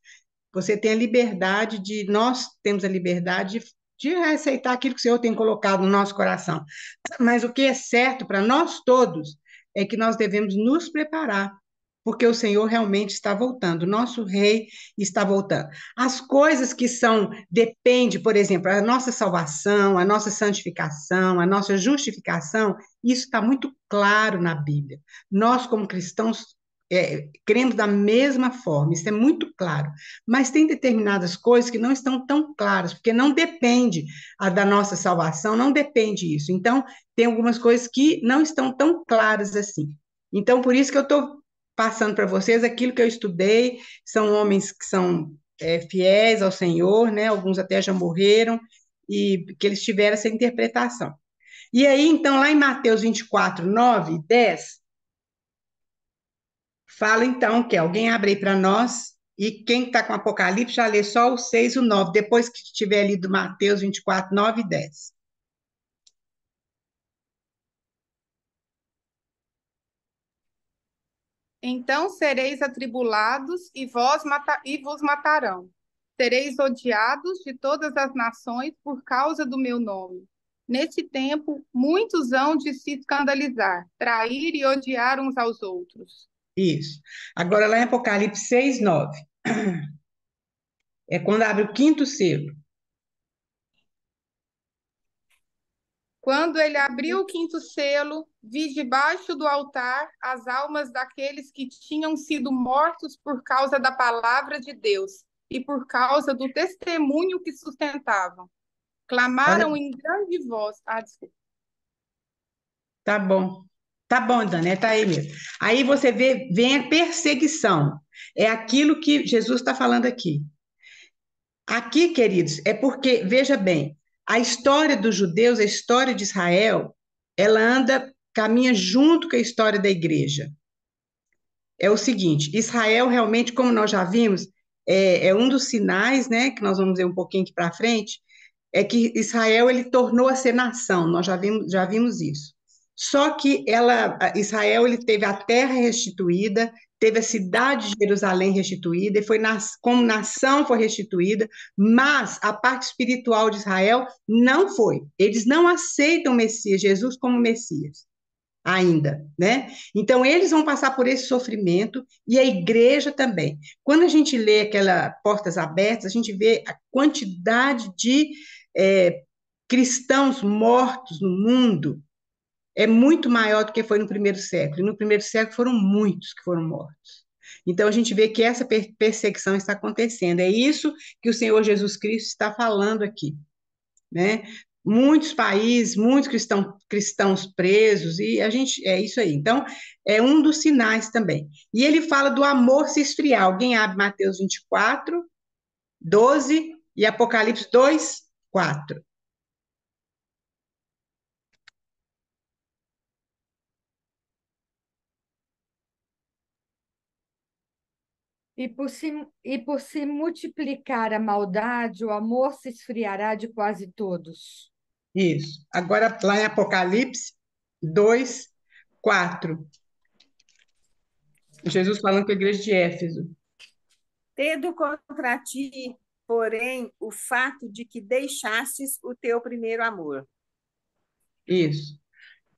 Você tem a liberdade nós temos a liberdade de aceitar aquilo que o Senhor tem colocado no nosso coração. Mas o que é certo para nós todos é que nós devemos nos preparar, porque o Senhor realmente está voltando, o nosso rei está voltando. As coisas que depende, por exemplo, a nossa salvação, a nossa santificação, a nossa justificação, isso está muito claro na Bíblia. Nós, como cristãos, cremos da mesma forma, isso é muito claro. Mas tem determinadas coisas que não estão tão claras, porque não depende da nossa salvação, não depende isso. Então, tem algumas coisas que não estão tão claras assim. Então, por isso que eu estou passando para vocês aquilo que eu estudei, são homens que são fiéis ao Senhor, né? Alguns até já morreram, e que eles tiveram essa interpretação. E aí, então, lá em Mateus 24, 9 e 10, fala então, que alguém abre aí para nós, e quem está com Apocalipse já lê só o 6 e o 9, depois que tiver lido Mateus 24, 9 e 10. Então sereis atribulados e vos matarão. Sereis odiados de todas as nações por causa do meu nome. Neste tempo, muitos hão de se escandalizar, trair e odiar uns aos outros. Isso. Agora, lá em Apocalipse 6, 9, é quando abre o 5º selo. Quando ele abriu o 5º selo, vi debaixo do altar as almas daqueles que tinham sido mortos por causa da palavra de Deus e por causa do testemunho que sustentavam. Clamaram Olha, em grande voz. Desculpa. tá bom. Tá bom, Dani, tá aí mesmo. Aí você vem a perseguição. É aquilo que Jesus está falando aqui. Aqui, queridos, é porque, veja bem, a história dos judeus, a história de Israel, ela caminha junto com a história da igreja. É o seguinte, Israel realmente, como nós já vimos, é um dos sinais, né, que nós vamos ver um pouquinho aqui para frente, é que Israel ele tornou a ser nação, nós já vimos isso. Só que Israel ele teve a terra restituída, teve a cidade de Jerusalém restituída, e como nação foi restituída, mas a parte espiritual de Israel não foi. Eles não aceitam o Messias, Jesus como Messias ainda, né? Então, eles vão passar por esse sofrimento e a igreja também. Quando a gente lê aquela Portas Abertas, a gente vê a quantidade de cristãos mortos no mundo é muito maior do que foi no primeiro século. E no primeiro século foram muitos que foram mortos. Então, a gente vê que essa perseguição está acontecendo. É isso que o Senhor Jesus Cristo está falando aqui, né? Muitos países, muitos cristãos presos, e é isso aí. Então, é um dos sinais também. E ele fala do amor se esfriar. Alguém abre Mateus 24, 12 e Apocalipse 2, 4. E por se multiplicar a maldade, o amor se esfriará de quase todos. Isso. Agora, lá em Apocalipse 2, 4. Jesus falando com a igreja de Éfeso. Tendo contra ti, porém, o fato de que deixastes o teu primeiro amor. Isso.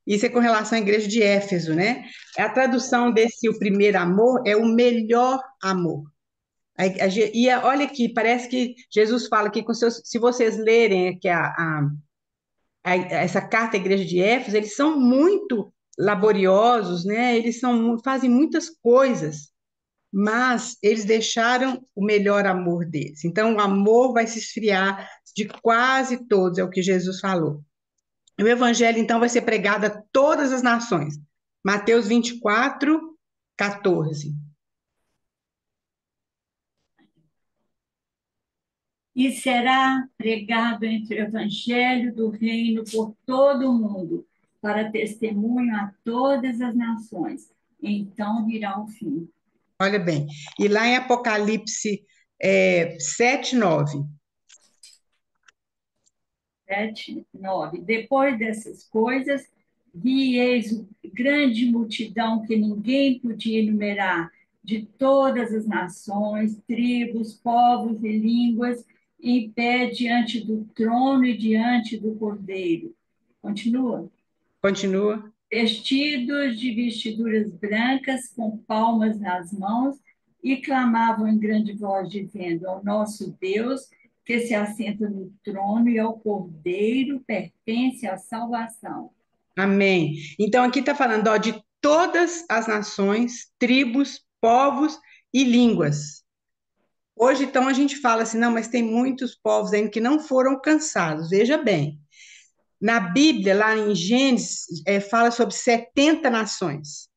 Isso é com relação à igreja de Éfeso, né? A tradução desse o primeiro amor é o melhor amor. E olha aqui, parece que Jesus fala aqui, se vocês lerem aqui essa carta à igreja de Éfeso, eles são muito laboriosos, né? Eles fazem muitas coisas, mas eles deixaram o melhor amor deles. Então, o amor vai se esfriar de quase todos, é o que Jesus falou. O evangelho, então, vai ser pregado a todas as nações. Mateus 24, 14. E será pregado entre o evangelho do reino por todo o mundo, para testemunho a todas as nações. Então virá o fim. Olha bem, e lá em Apocalipse 7, 9. 7, 9. Depois dessas coisas, vi eis grande multidão que ninguém podia enumerar, de todas as nações, tribos, povos e línguas, em pé diante do trono e diante do Cordeiro. Continua. Continua. Vestidos de vestiduras brancas, com palmas nas mãos, e clamavam em grande voz, dizendo: ao nosso Deus, que se assenta no trono, e ao Cordeiro pertence a salvação. Amém. Então, aqui está falando, ó, de todas as nações, tribos, povos e línguas. Hoje, então, a gente fala assim, não, mas tem muitos povos ainda que não foram alcançados. Veja bem, na Bíblia, lá em Gênesis, fala sobre 70 nações.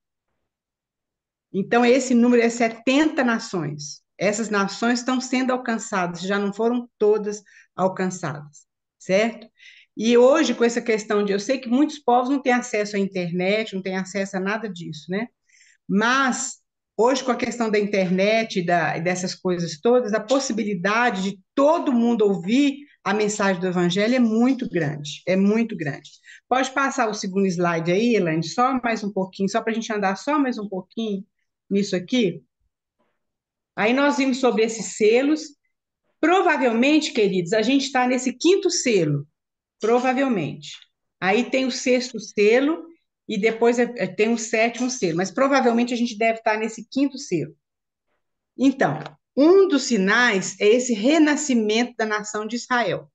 Então, esse número é 70 nações. Essas nações estão sendo alcançadas, já não foram todas alcançadas, certo? E hoje, com essa questão de... Eu sei que muitos povos não têm acesso à internet, não têm acesso a nada disso, né? Mas, hoje, com a questão da internet e dessas coisas todas, a possibilidade de todo mundo ouvir a mensagem do Evangelho é muito grande, é muito grande. Pode passar o segundo slide aí, Elaine, só mais um pouquinho, só para a gente andar só mais um pouquinho nisso aqui. Aí nós vimos sobre esses selos. Provavelmente, queridos, a gente está nesse quinto selo, provavelmente. Aí tem o sexto selo e depois tem o sétimo selo, mas provavelmente a gente deve estar nesse quinto selo. Então, um dos sinais é esse renascimento da nação de Israel.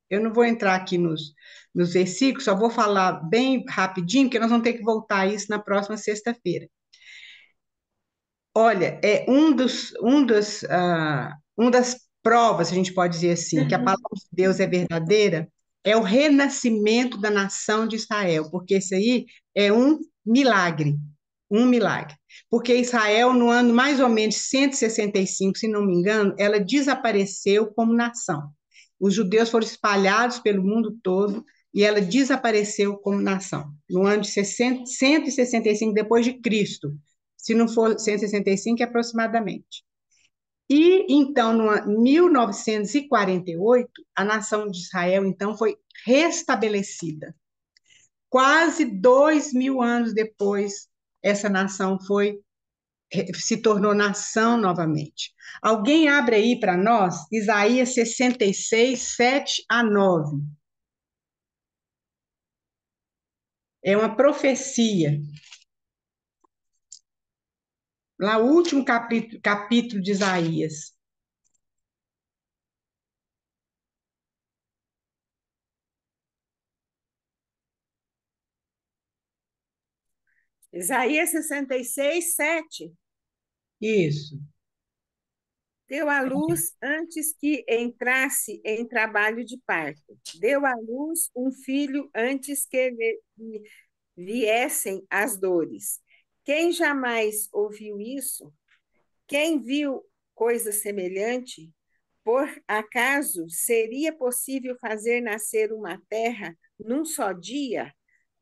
Eu não vou entrar aqui nos versículos, só vou falar bem rapidinho, porque nós vamos ter que voltar a isso na próxima sexta-feira. Olha, uma das provas, a gente pode dizer assim, que a palavra de Deus é verdadeira, é o renascimento da nação de Israel, porque isso aí é um milagre. Porque Israel, no ano mais ou menos 165, se não me engano, ela desapareceu como nação. Os judeus foram espalhados pelo mundo todo e ela desapareceu como nação. No ano de 165 depois de Cristo, se não for 165, aproximadamente. E, então, em 1948, a nação de Israel, então, foi restabelecida. Quase 2.000 anos depois, essa nação se tornou nação novamente. Alguém abre aí para nós, Isaías 66, 7 a 9. É uma profecia. Lá, o último capítulo de Isaías. Isaías 66, 7. Isso. Deu à luz antes que entrasse em trabalho de parto. Deu à luz um filho antes que viessem as dores. Quem jamais ouviu isso? Quem viu coisa semelhante? Por acaso seria possível fazer nascer uma terra num só dia?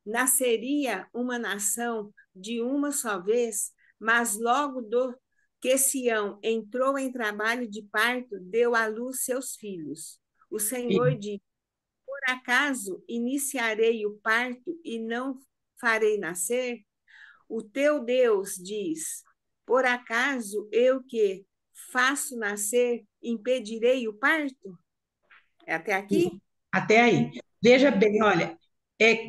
Nasceria uma nação de uma só vez, mas logo do que Sião entrou em trabalho de parto, deu à luz seus filhos. O Senhor disse: por acaso iniciarei o parto e não farei nascer? O teu Deus diz: por acaso eu que faço nascer impedirei o parto? É até aqui? Até aí. Veja bem, olha,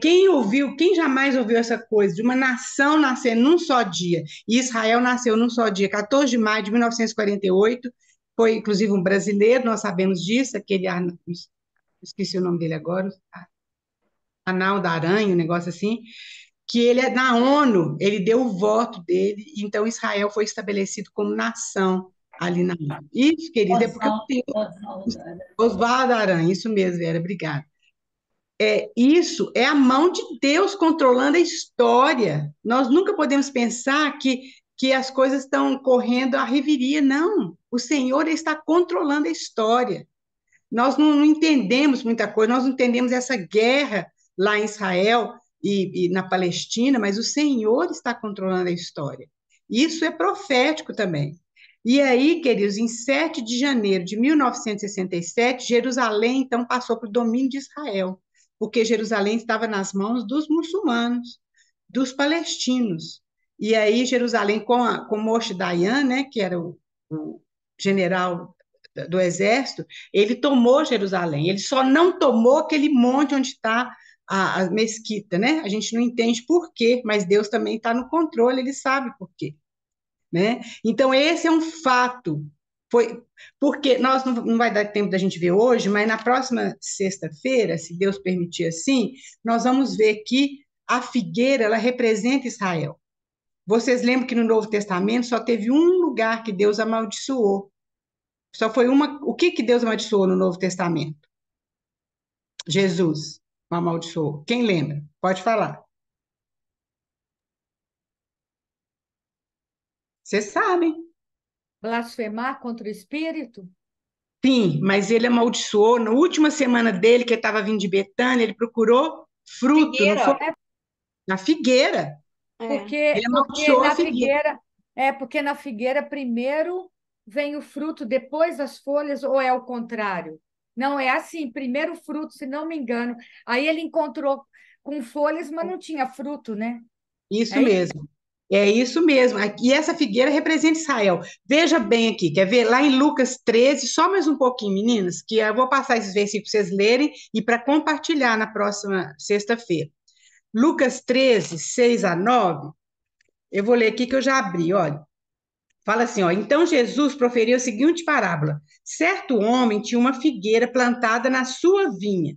quem jamais ouviu essa coisa de uma nação nascer num só dia? E Israel nasceu num só dia, 14 de maio de 1948, foi inclusive um brasileiro, nós sabemos disso, esqueci o nome dele agora, Arnaldo Aranha, um negócio assim. que ele é na ONU, ele deu o voto dele, então Israel foi estabelecido como nação ali na ONU. Isso, querida, é porque eu Oswaldo, tenho Oswaldo, Oswaldo Aranha, isso mesmo, Vera, obrigada. Isso é a mão de Deus controlando a história. Nós nunca podemos pensar que as coisas estão correndo à reveria, não. O Senhor está controlando a história. Nós não entendemos muita coisa, nós não entendemos essa guerra lá em Israel e na Palestina, mas o Senhor está controlando a história. Isso é profético também. E aí, queridos, em 7 de janeiro de 1967, Jerusalém, então, passou para o domínio de Israel, porque Jerusalém estava nas mãos dos muçulmanos, dos palestinos. E aí, Jerusalém, com Moshe Dayan, né, que era o general do exército, ele tomou Jerusalém. Ele só não tomou aquele monte onde está a mesquita, né? A gente não entende por quê, mas Deus também está no controle, ele sabe por quê, né? Então, esse é um fato. Foi porque nós não vai dar tempo da gente ver hoje, mas na próxima sexta-feira, se Deus permitir assim, nós vamos ver que a figueira ela representa Israel. Vocês lembram que no Novo Testamento só teve um lugar que Deus amaldiçoou. Só foi uma. O que Deus amaldiçoou no Novo Testamento? Jesus amaldiçoou. Quem lembra? Pode falar. Vocês sabem. Blasfemar contra o Espírito? Sim, mas ele amaldiçoou. Na última semana dele, que ele estava vindo de Betânia, ele procurou fruto, não foi? Figueira. Na figueira. É. Porque, Ele porque amaldiçoou a na figueira. figueira, porque na figueira primeiro vem o fruto, depois as folhas, ou é o contrário? Não, é assim, primeiro o fruto, se não me engano. Aí ele encontrou com folhas, mas não tinha fruto, né? Isso É isso? mesmo. É isso mesmo. E essa figueira representa Israel. Veja bem aqui, quer ver? Lá em Lucas 13, só mais um pouquinho, meninas, que eu vou passar esses versículos para vocês lerem e para compartilhar na próxima sexta-feira. Lucas 13, 6 a 9, eu vou ler aqui que eu já abri, olha. Fala assim, ó. Então Jesus proferiu a seguinte parábola: certo homem tinha uma figueira plantada na sua vinha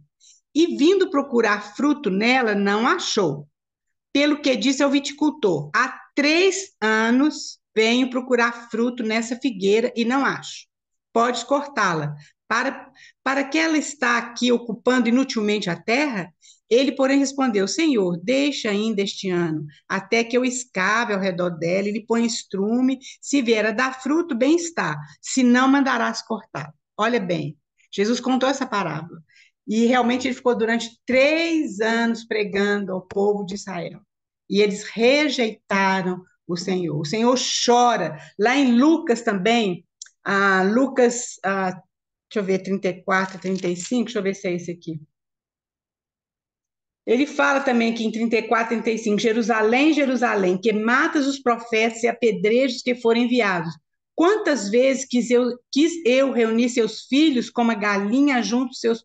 e, vindo procurar fruto nela, não achou. Pelo que disse ao viticultor: há 3 anos venho procurar fruto nessa figueira e não acho. Podes cortá-la. Para que ela está aqui ocupando inutilmente a terra? Ele, porém, respondeu: Senhor, deixa ainda este ano, até que eu escave ao redor dela e lhe ponha estrume. Se vier a dar fruto, bem está. Se não, mandarás cortar. Olha bem, Jesus contou essa parábola. E realmente ele ficou durante 3 anos pregando ao povo de Israel. E eles rejeitaram o Senhor. O Senhor chora. Lá em Lucas também, Lucas, deixa eu ver, 34, 35, deixa eu ver se é esse aqui. Ele fala também aqui em 34, 35, Jerusalém, Jerusalém, que matas os profetas e apedrejas os que foram enviados. Quantas vezes quis eu reunir seus filhos como a galinha junto seus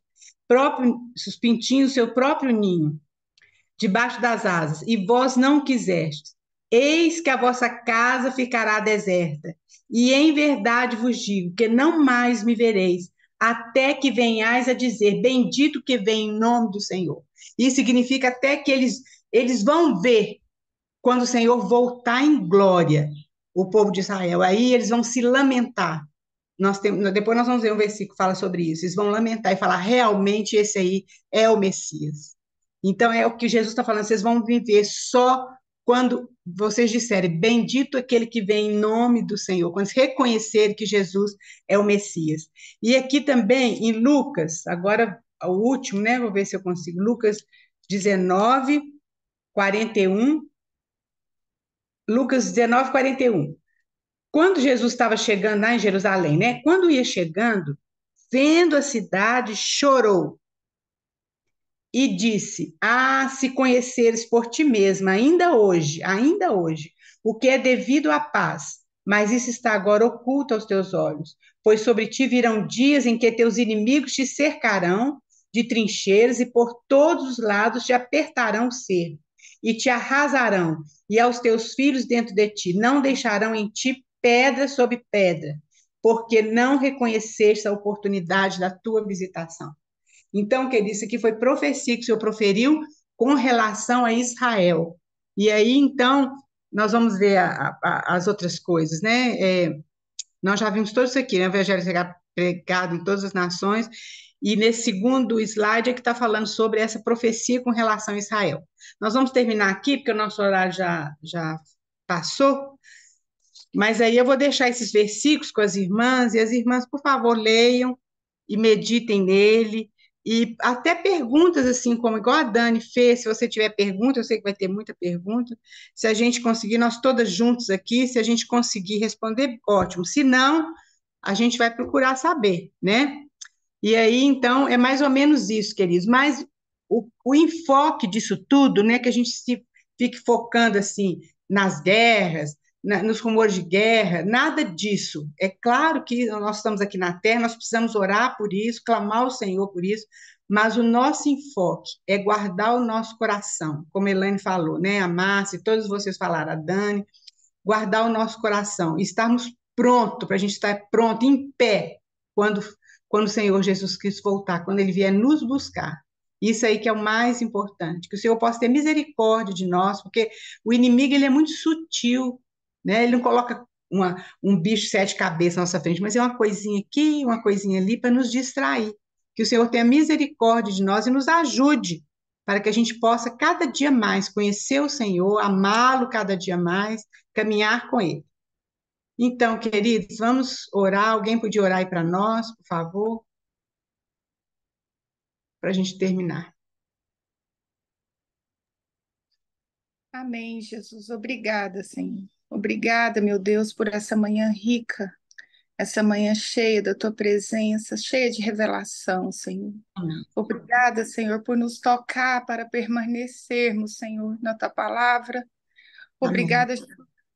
pintinhos, seu próprio ninho, debaixo das asas, e vós não quisestes. Eis que a vossa casa ficará deserta. E em verdade vos digo que não mais me vereis, até que venhais a dizer: bendito que vem em nome do Senhor. Isso significa até que eles vão ver quando o Senhor voltar em glória o povo de Israel. Aí eles vão se lamentar. Depois nós vamos ver um versículo que fala sobre isso. Eles vão lamentar e falar: realmente esse aí é o Messias. Então é o que Jesus está falando. Vocês vão viver só quando vocês disserem: bendito aquele que vem em nome do Senhor. Quando vocês reconhecerem que Jesus é o Messias. E aqui também em Lucas, agora o último, né? Vou ver se eu consigo. Lucas 19, 41. Lucas 19, 41. Quando Jesus estava chegando lá em Jerusalém, né? Quando ia chegando, vendo a cidade, chorou e disse: ah, se conheceres por ti mesma, ainda hoje, o que é devido à paz, mas isso está agora oculto aos teus olhos, pois sobre ti virão dias em que teus inimigos te cercarão de trincheiras e por todos os lados te apertarão o cerco e te arrasarão, e aos teus filhos dentro de ti não deixarão em ti pedra sobre pedra, porque não reconheceste a oportunidade da tua visitação. Então, que disse que foi profecia que o Senhor proferiu com relação a Israel. E aí, então, nós vamos ver as outras coisas, né? Nós já vimos tudo isso aqui, né? O evangelho será pregado em todas as nações, e nesse segundo slide é que está falando sobre essa profecia com relação a Israel. Nós vamos terminar aqui, porque o nosso horário já passou, mas aí eu vou deixar esses versículos com as irmãs, e as irmãs, por favor, leiam e meditem nele, e até perguntas assim, como igual a Dani fez, se você tiver pergunta, eu sei que vai ter muita pergunta, se a gente conseguir, nós todas juntos aqui, se a gente conseguir responder, ótimo, se não, a gente vai procurar saber, né? E aí, então, é mais ou menos isso, queridos, mas o enfoque disso tudo, né, que a gente se fique focando assim nas guerras, nos rumores de guerra, nada disso. É claro que nós estamos aqui na Terra, nós precisamos orar por isso, clamar ao Senhor por isso, mas o nosso enfoque é guardar o nosso coração, como a Elaine falou, né? A Márcia, todos vocês falaram, a Dani, guardar o nosso coração, estarmos prontos, para a gente estar pronto, em pé, quando, quando o Senhor Jesus Cristo voltar, quando Ele vier nos buscar. Isso aí que é o mais importante, que o Senhor possa ter misericórdia de nós, porque o inimigo ele é muito sutil, né? Ele não coloca um bicho sete cabeças na nossa frente, mas é uma coisinha aqui, uma coisinha ali, para nos distrair. Que o Senhor tenha misericórdia de nós e nos ajude para que a gente possa cada dia mais conhecer o Senhor, amá-lo cada dia mais, caminhar com Ele. Então, queridos, vamos orar. Alguém podia orar aí para nós, por favor, para a gente terminar. Amém, Jesus. Obrigada, Senhor. Obrigada, meu Deus, por essa manhã rica, essa manhã cheia da tua presença, cheia de revelação, Senhor. Amém. Obrigada, Senhor, por nos tocar para permanecermos, Senhor, na tua palavra. Amém. Obrigada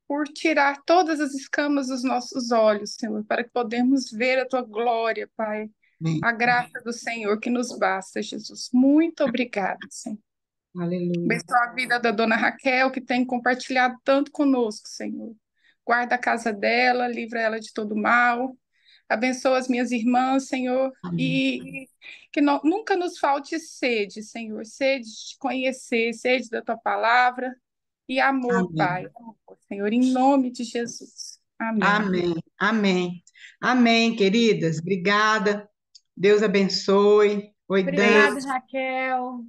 por tirar todas as escamas dos nossos olhos, Senhor, para que podemos ver a tua glória, Pai. Amém. A graça do Senhor que nos basta, Jesus. Muito obrigada, Senhor. Aleluia. Abençoa a vida da dona Raquel, que tem compartilhado tanto conosco, Senhor. Guarda a casa dela, livra ela de todo mal. Abençoa as minhas irmãs, Senhor, Amém. e que nunca nos falte sede, Senhor, sede de te conhecer, sede da tua palavra e amor, Amém. Pai, amor, Senhor, em nome de Jesus. Amém. Amém. Amém. Amém, queridas. Obrigada. Deus abençoe. Oi, Dan. Obrigada, Raquel.